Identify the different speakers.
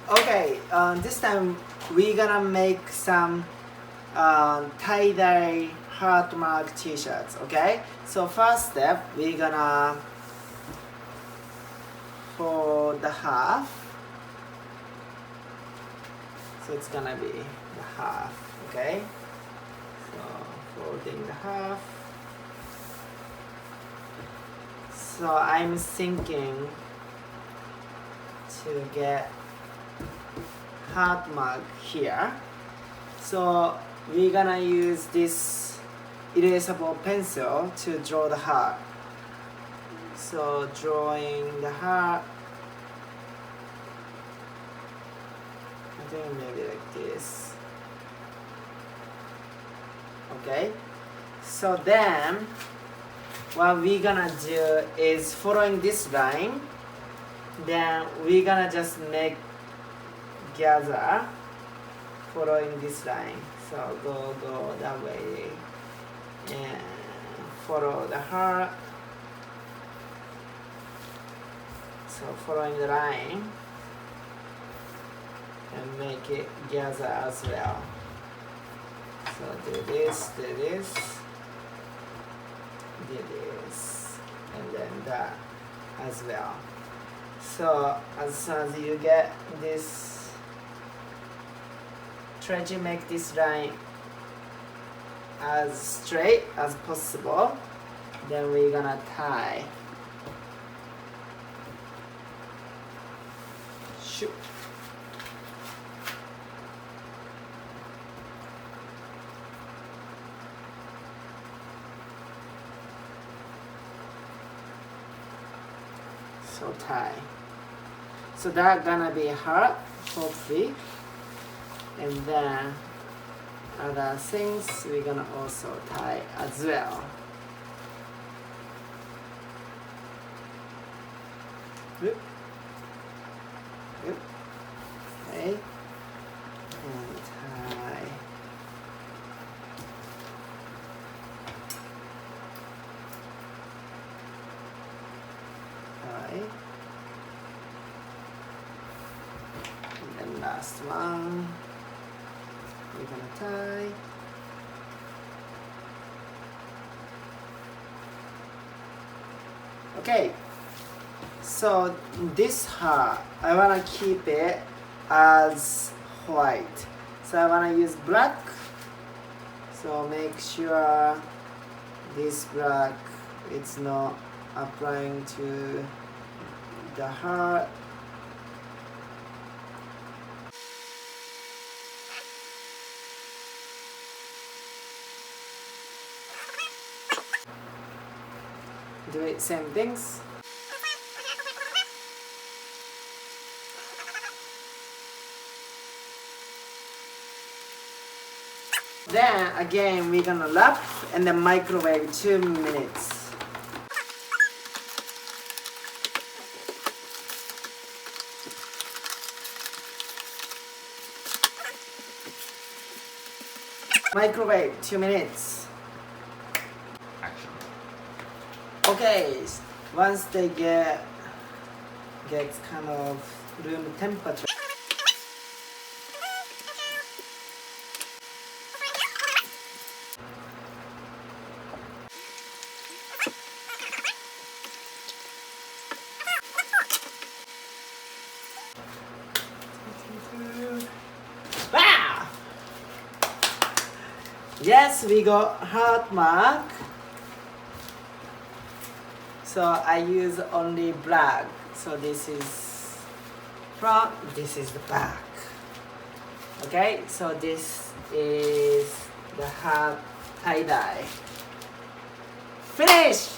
Speaker 1: Okay, this time we're gonna make some tie-dye heart mark t-shirts. Okay, so first step we're gonna fold the half, so it's gonna be the half. Okay, so folding the half. So I'm thinking to get heart mark here. So we're gonna use this erasable pencil to draw the heart. So drawing the heart, I think maybe like this. Okay, so then what we're gonna do is following this line, then we're gonna just make gather following this line. So go that way and follow the heart. So following the line and make it gather as well. So do this, do this, and then that as well. So as soon as you get this, try to make this line as straight as possible. Then we're gonna tie. Shoot. So tie. So that's gonna be heart, hopefully. And then other things we're gonna also tie as well. Good. Good. Okay. And tie. Tie. And then last one. We're gonna tie. Okay, so this heart, I wanna keep it as white. So I wanna use black. So make sure this black it's not applying to the heart. Do it same things. Then again we're gonna wrap and then microwave 2 minutes. Microwave 2 minutes. Okay, once they get kind of room temperature. Ah! Yes, we got heart mark. So I use only black. So this is front, this is the back. Okay, so this is the heart tie-dye. Finish!